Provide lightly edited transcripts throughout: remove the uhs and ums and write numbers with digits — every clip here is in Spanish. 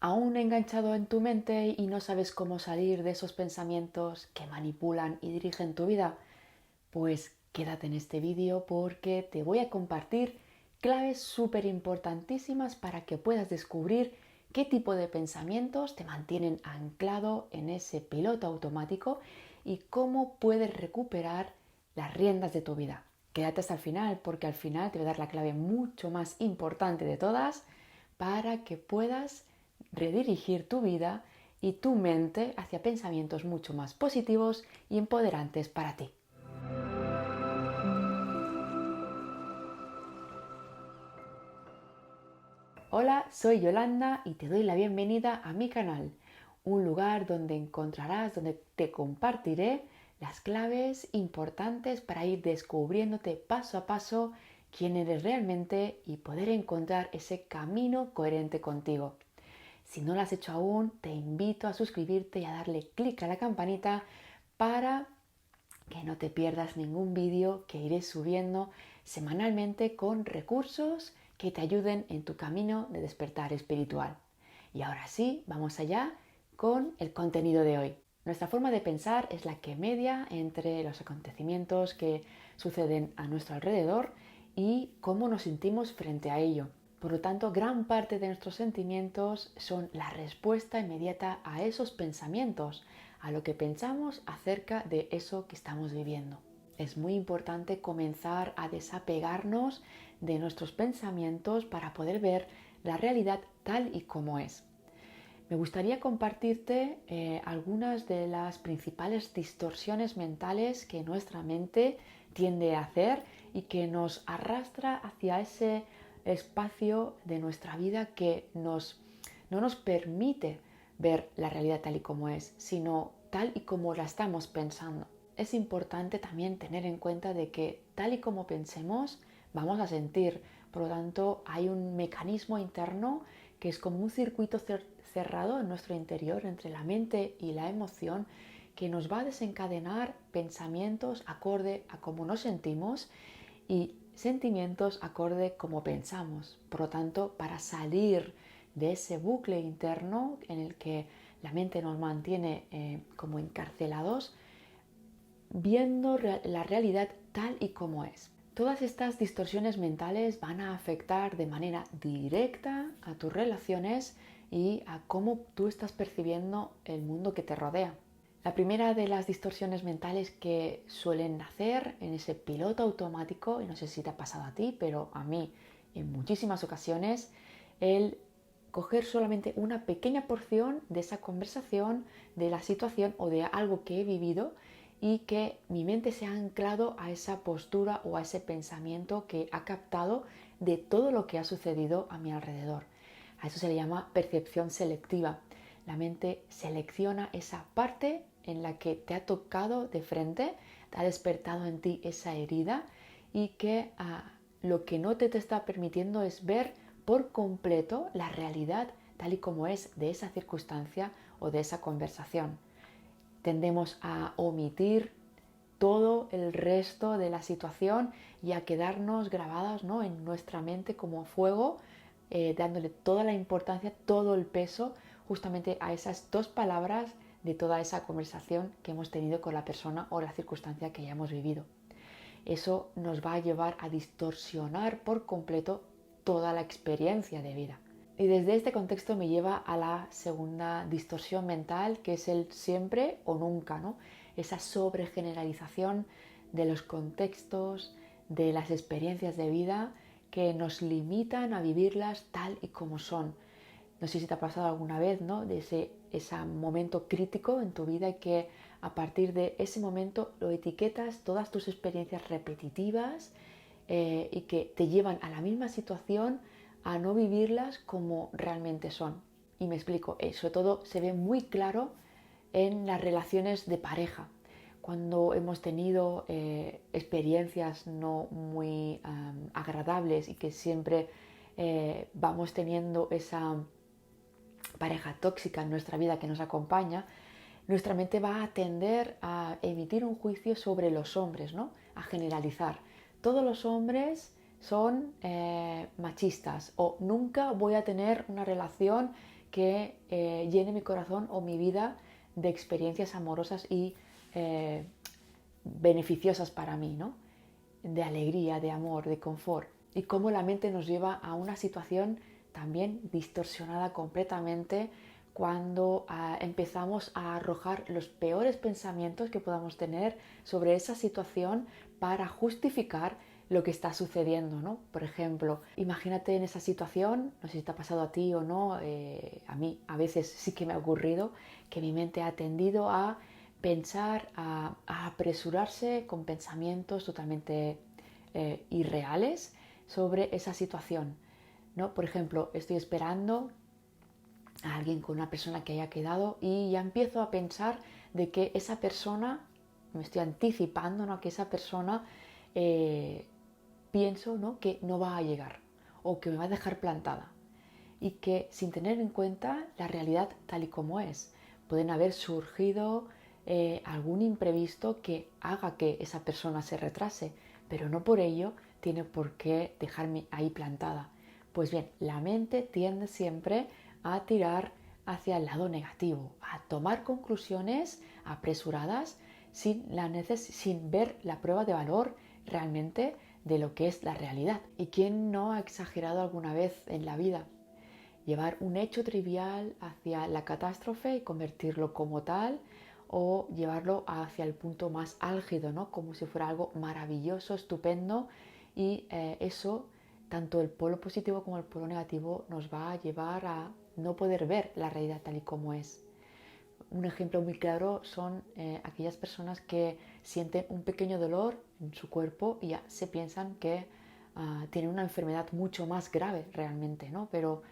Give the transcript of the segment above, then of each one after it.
¿Aún enganchado en tu mente y no sabes cómo salir de esos pensamientos que manipulan y dirigen tu vida? Pues quédate en este vídeo porque te voy a compartir claves súper importantísimas para que puedas descubrir qué tipo de pensamientos te mantienen anclado en ese piloto automático y cómo puedes recuperar las riendas de tu vida. Quédate hasta el final porque al final te voy a dar la clave mucho más importante de todas para que puedas redirigir tu vida y tu mente hacia pensamientos mucho más positivos y empoderantes para ti. Hola, soy Yolanda y te doy la bienvenida a mi canal, un lugar donde donde te compartiré las claves importantes para ir descubriéndote paso a paso quién eres realmente y poder encontrar ese camino coherente contigo. Si no lo has hecho aún, te invito a suscribirte y a darle clic a la campanita para que no te pierdas ningún vídeo que iré subiendo semanalmente con recursos que te ayuden en tu camino de despertar espiritual. Y ahora sí, vamos allá con el contenido de hoy. Nuestra forma de pensar es la que media entre los acontecimientos que suceden a nuestro alrededor y cómo nos sentimos frente a ello. Por lo tanto, gran parte de nuestros sentimientos son la respuesta inmediata a esos pensamientos, a lo que pensamos acerca de eso que estamos viviendo. Es muy importante comenzar a desapegarnos de nuestros pensamientos para poder ver la realidad tal y como es. Me gustaría compartirte algunas de las principales distorsiones mentales que nuestra mente tiende a hacer y que nos arrastra hacia ese espacio de nuestra vida que no nos permite ver la realidad tal y como es, sino tal y como la estamos pensando. Es importante también tener en cuenta de que tal y como pensemos, vamos a sentir. Por lo tanto, hay un mecanismo interno que es como un circuito cerrado en nuestro interior entre la mente y la emoción que nos va a desencadenar pensamientos acorde a cómo nos sentimos y sentimientos acorde como pensamos. Por lo tanto, para salir de ese bucle interno en el que la mente nos mantiene como encarcelados, viendo la realidad tal y como es. Todas estas distorsiones mentales van a afectar de manera directa a tus relaciones y a cómo tú estás percibiendo el mundo que te rodea. La primera de las distorsiones mentales que suelen nacer en ese piloto automático, y no sé si te ha pasado a ti, pero a mí en muchísimas ocasiones, el coger solamente una pequeña porción de esa conversación, de la situación o de algo que he vivido y que mi mente se ha anclado a esa postura o a ese pensamiento que ha captado de todo lo que ha sucedido a mi alrededor. A eso se le llama percepción selectiva. La mente selecciona esa parte en la que te ha tocado de frente, te ha despertado en ti esa herida y que lo que no te está permitiendo es ver por completo la realidad tal y como es de esa circunstancia o de esa conversación. Tendemos a omitir todo el resto de la situación y a quedarnos grabadas, ¿no?, en nuestra mente como a fuego, dándole toda la importancia, todo el peso justamente a esas dos palabras de toda esa conversación que hemos tenido con la persona o la circunstancia que hayamos vivido. Eso nos va a llevar a distorsionar por completo toda la experiencia de vida. Y desde este contexto me lleva a la segunda distorsión mental, que es el siempre o nunca, ¿no? Esa sobregeneralización de los contextos, de las experiencias de vida que nos limitan a vivirlas tal y como son. No sé si te ha pasado alguna vez, ¿no?, de ese momento crítico en tu vida y que a partir de ese momento lo etiquetas todas tus experiencias repetitivas y que te llevan a la misma situación a no vivirlas como realmente son. Y me explico, sobre todo se ve muy claro en las relaciones de pareja. Cuando hemos tenido experiencias no muy agradables y que siempre vamos teniendo esa pareja tóxica en nuestra vida que nos acompaña, nuestra mente va a tender a emitir un juicio sobre los hombres, ¿no?, a generalizar. Todos los hombres son machistas o nunca voy a tener una relación que llene mi corazón o mi vida de experiencias amorosas y beneficiosas para mí, ¿no? De alegría, de amor, de confort. Y cómo la mente nos lleva a una situación también distorsionada completamente cuando empezamos a arrojar los peores pensamientos que podamos tener sobre esa situación para justificar lo que está sucediendo, ¿no? Por ejemplo, imagínate en esa situación, no sé si te ha pasado a ti o no, a mí a veces sí que me ha ocurrido que mi mente ha tendido a pensar, a apresurarse con pensamientos totalmente irreales sobre esa situación, ¿no? Por ejemplo, estoy esperando a alguien con una persona que haya quedado y ya empiezo a pensar de que esa persona, me estoy anticipando, ¿no? Que esa persona pienso, ¿no? Que no va a llegar o que me va a dejar plantada y que sin tener en cuenta la realidad tal y como es, pueden haber surgido algún imprevisto que haga que esa persona se retrase, pero no por ello tiene por qué dejarme ahí plantada. Pues bien, la mente tiende siempre a tirar hacia el lado negativo, a tomar conclusiones apresuradas sin ver la prueba de valor realmente de lo que es la realidad. ¿Y quién no ha exagerado alguna vez en la vida? Llevar un hecho trivial hacia la catástrofe y convertirlo como tal, o llevarlo hacia el punto más álgido, ¿no? Como si fuera algo maravilloso, estupendo, y eso, tanto el polo positivo como el polo negativo, nos va a llevar a no poder ver la realidad tal y como es. Un ejemplo muy claro son aquellas personas que sienten un pequeño dolor en su cuerpo y ya se piensan que tienen una enfermedad mucho más grave realmente, ¿no? Pero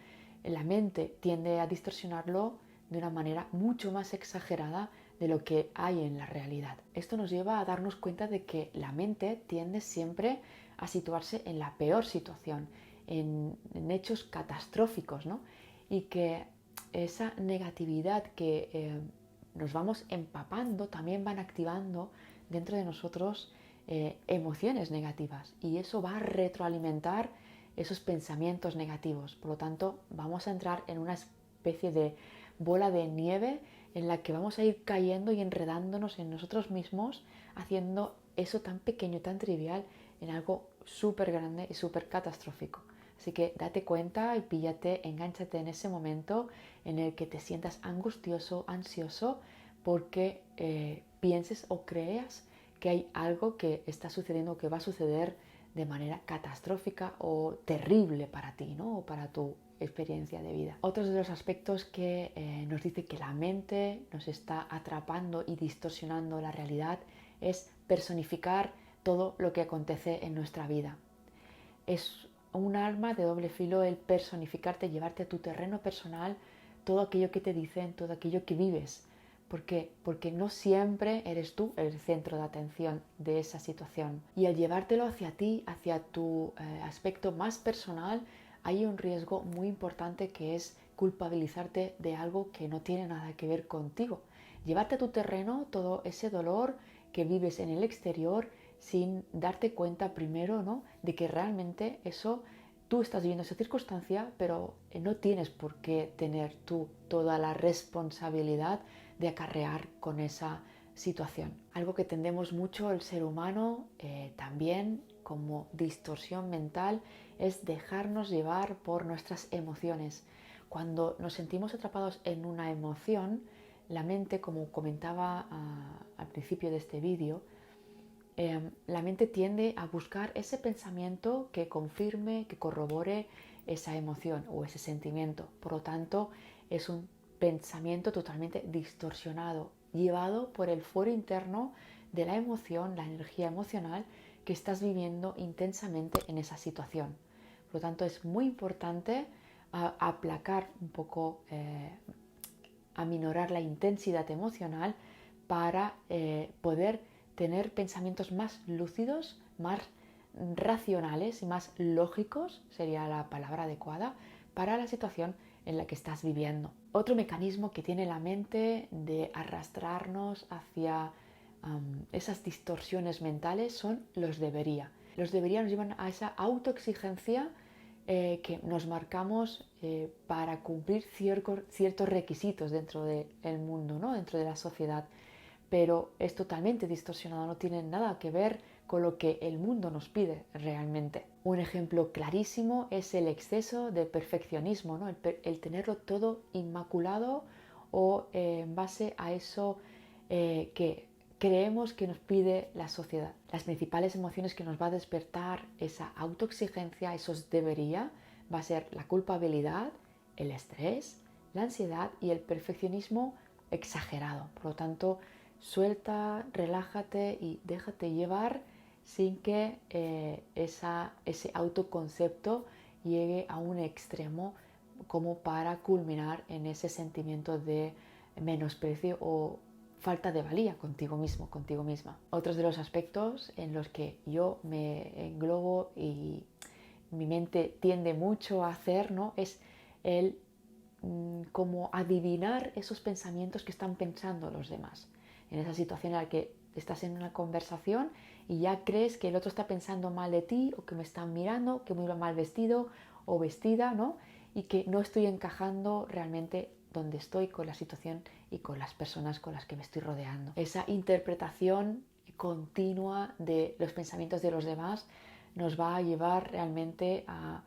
la mente tiende a distorsionarlo de una manera mucho más exagerada de lo que hay en la realidad. Esto nos lleva a darnos cuenta de que la mente tiende siempre a situarse en la peor situación, en hechos catastróficos, ¿no? Y que esa negatividad que nos vamos empapando también van activando dentro de nosotros emociones negativas, y eso va a retroalimentar esos pensamientos negativos. Por lo tanto, vamos a entrar en una especie de bola de nieve en la que vamos a ir cayendo y enredándonos en nosotros mismos, haciendo eso tan pequeño, tan trivial, en algo súper grande y súper catastrófico. Así que date cuenta y píllate, engánchate en ese momento en el que te sientas angustioso, ansioso, porque pienses o creas que hay algo que está sucediendo o que va a suceder de manera catastrófica o terrible para ti, ¿no? O para tu experiencia de vida. Otros de los aspectos que nos dice que la mente nos está atrapando y distorsionando la realidad es personificar todo lo que acontece en nuestra vida. Es un arma de doble filo el personificarte, llevarte a tu terreno personal todo aquello que te dicen, todo aquello que vives. ¿Por qué? Porque no siempre eres tú el centro de atención de esa situación. Y al llevártelo hacia ti, hacia tu aspecto más personal, hay un riesgo muy importante, que es culpabilizarte de algo que no tiene nada que ver contigo. Llevarte a tu terreno todo ese dolor que vives en el exterior sin darte cuenta primero, ¿no?, de que realmente eso, tú estás viviendo esa circunstancia, pero no tienes por qué tener tú toda la responsabilidad de acarrear con esa situación. Algo que tendemos mucho el ser humano también como distorsión mental es dejarnos llevar por nuestras emociones. Cuando nos sentimos atrapados en una emoción, la mente, como comentaba al principio de este vídeo, la mente tiende a buscar ese pensamiento que confirme, que corrobore esa emoción o ese sentimiento. Por lo tanto, es un pensamiento totalmente distorsionado, llevado por el fuero interno de la emoción, la energía emocional que estás viviendo intensamente en esa situación. Por lo tanto, es muy importante aplacar un poco, aminorar la intensidad emocional para poder tener pensamientos más lúcidos, más racionales y más lógicos, sería la palabra adecuada, para la situación en la que estás viviendo. Otro mecanismo que tiene la mente de arrastrarnos hacia esas distorsiones mentales son los debería. Los debería nos llevan a esa autoexigencia que nos marcamos para cumplir ciertos requisitos dentro del mundo, ¿no? Dentro de la sociedad, pero es totalmente distorsionado, no tiene nada que ver con lo que el mundo nos pide realmente. Un ejemplo clarísimo es el exceso de perfeccionismo, ¿no? El tenerlo todo inmaculado o en base a eso que creemos que nos pide la sociedad. Las principales emociones que nos va a despertar esa autoexigencia, esos debería, va a ser la culpabilidad, el estrés, la ansiedad y el perfeccionismo exagerado. Por lo tanto, suelta, relájate y déjate llevar sin que ese autoconcepto llegue a un extremo como para culminar en ese sentimiento de menosprecio o falta de valía contigo mismo, contigo misma. Otros de los aspectos en los que yo me englobo y mi mente tiende mucho a hacer, ¿no? Es el como adivinar esos pensamientos que están pensando los demás. En esa situación en la que estás en una conversación y ya crees que el otro está pensando mal de ti o que me están mirando, que me iba mal vestido o vestida, ¿no? Y que no estoy encajando realmente donde estoy con la situación y con las personas con las que me estoy rodeando. Esa interpretación continua de los pensamientos de los demás nos va a llevar realmente a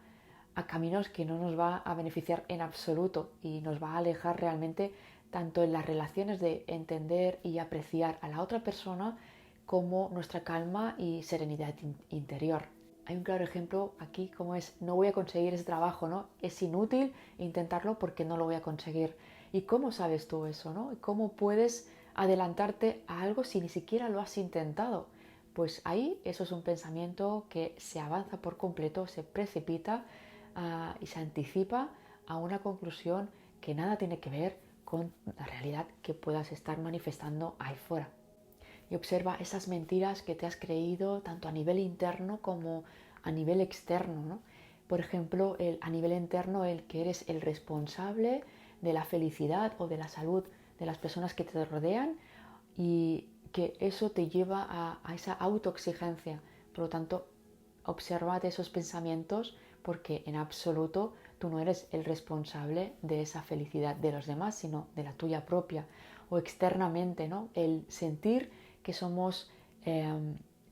caminos que no nos va a beneficiar en absoluto y nos va a alejar realmente tanto en las relaciones de entender y apreciar a la otra persona como nuestra calma y serenidad interior. Hay un claro ejemplo aquí como es no voy a conseguir ese trabajo, ¿no? Es inútil intentarlo porque no lo voy a conseguir. ¿Y cómo sabes tú eso, no? ¿Y cómo puedes adelantarte a algo si ni siquiera lo has intentado? Pues ahí eso es un pensamiento que se avanza por completo, se precipita y se anticipa a una conclusión que nada tiene que ver con la realidad que puedas estar manifestando ahí fuera. Y observa esas mentiras que te has creído tanto a nivel interno como a nivel externo, ¿no? Por ejemplo, a nivel interno, el que eres el responsable de la felicidad o de la salud de las personas que te rodean y que eso te lleva a esa autoexigencia. Por lo tanto, obsérvate esos pensamientos porque en absoluto tú no eres el responsable de esa felicidad de los demás, sino de la tuya propia. O externamente, ¿no? El sentir que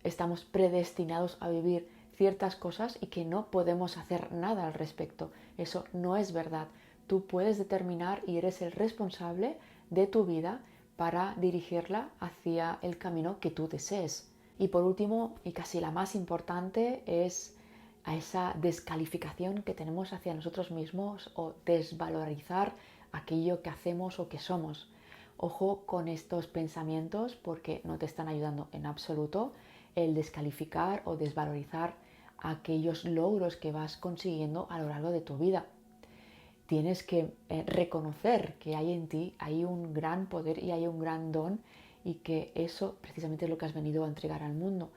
estamos predestinados a vivir ciertas cosas y que no podemos hacer nada al respecto. Eso no es verdad. Tú puedes determinar y eres el responsable de tu vida para dirigirla hacia el camino que tú desees. Y por último, y casi la más importante, es a esa descalificación que tenemos hacia nosotros mismos o desvalorizar aquello que hacemos o que somos. Ojo con estos pensamientos porque no te están ayudando en absoluto el descalificar o desvalorizar aquellos logros que vas consiguiendo a lo largo de tu vida. Tienes que reconocer que hay en ti, hay un gran poder y hay un gran don y que eso precisamente es lo que has venido a entregar al mundo.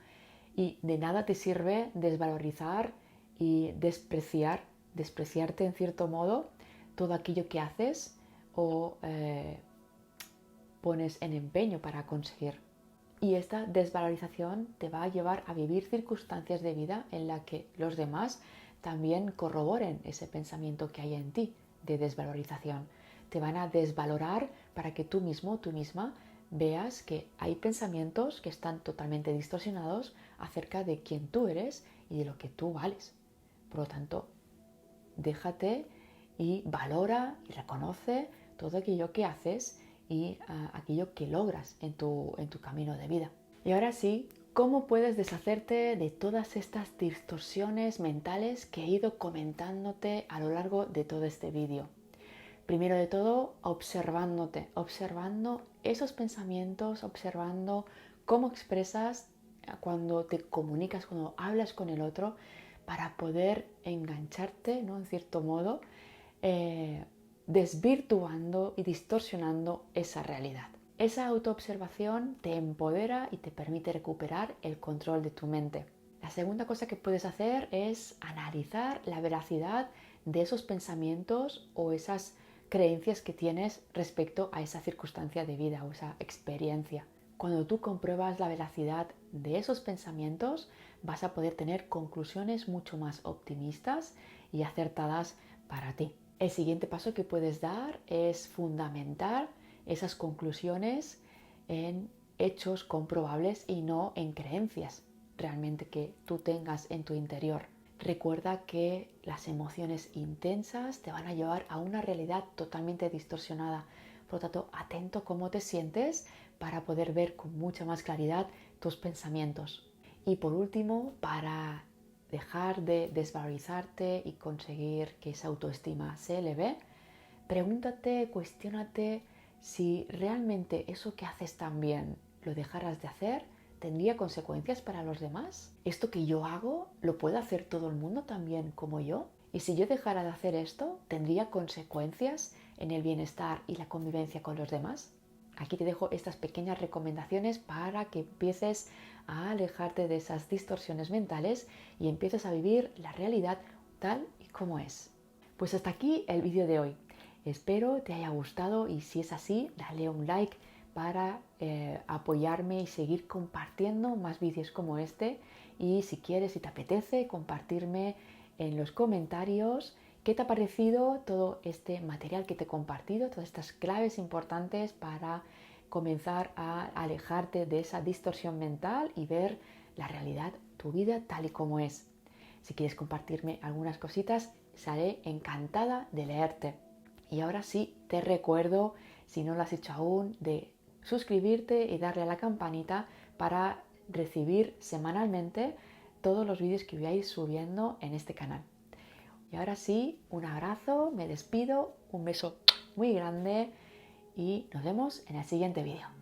Y de nada te sirve desvalorizar y despreciarte en cierto modo todo aquello que haces o pones en empeño para conseguir. Y esta desvalorización te va a llevar a vivir circunstancias de vida en las que los demás también corroboren ese pensamiento que hay en ti de desvalorización. Te van a desvalorar para que tú mismo, tú misma, veas que hay pensamientos que están totalmente distorsionados acerca de quién tú eres y de lo que tú vales. Por lo tanto, déjate y valora y reconoce todo aquello que haces y aquello que logras en tu camino de vida. Y ahora sí, ¿cómo puedes deshacerte de todas estas distorsiones mentales que he ido comentándote a lo largo de todo este vídeo? Primero de todo, observándote, observando esos pensamientos, observando cómo expresas cuando te comunicas, cuando hablas con el otro, para poder engancharte, ¿no? En cierto modo, desvirtuando y distorsionando esa realidad. Esa autoobservación te empodera y te permite recuperar el control de tu mente. La segunda cosa que puedes hacer es analizar la veracidad de esos pensamientos o esas creencias que tienes respecto a esa circunstancia de vida o esa experiencia. Cuando tú compruebas la veracidad de esos pensamientos, vas a poder tener conclusiones mucho más optimistas y acertadas para ti. El siguiente paso que puedes dar es fundamentar esas conclusiones en hechos comprobables y no en creencias realmente que tú tengas en tu interior. Recuerda que las emociones intensas te van a llevar a una realidad totalmente distorsionada. Por lo tanto, atento a cómo te sientes para poder ver con mucha más claridad tus pensamientos. Y por último, para dejar de desvalorizarte y conseguir que esa autoestima se eleve, pregúntate, cuestiónate si realmente eso que haces tan bien lo dejaras de hacer, ¿tendría consecuencias para los demás? ¿Esto que yo hago lo puede hacer todo el mundo también como yo? Y si yo dejara de hacer esto, ¿tendría consecuencias en el bienestar y la convivencia con los demás? Aquí te dejo estas pequeñas recomendaciones para que empieces a alejarte de esas distorsiones mentales y empieces a vivir la realidad tal y como es. Pues hasta aquí el vídeo de hoy. Espero te haya gustado y si es así, dale un like para apoyarme y seguir compartiendo más vídeos como este. Y si quieres, si te apetece, compartirme en los comentarios qué te ha parecido todo este material que te he compartido, todas estas claves importantes para comenzar a alejarte de esa distorsión mental y ver la realidad, tu vida tal y como es. Si quieres compartirme algunas cositas, estaré encantada de leerte. Y ahora sí, te recuerdo, si no lo has hecho aún, de suscribirte y darle a la campanita para recibir semanalmente todos los vídeos que voy a ir subiendo en este canal. Y ahora sí, un abrazo, me despido, un beso muy grande y nos vemos en el siguiente vídeo.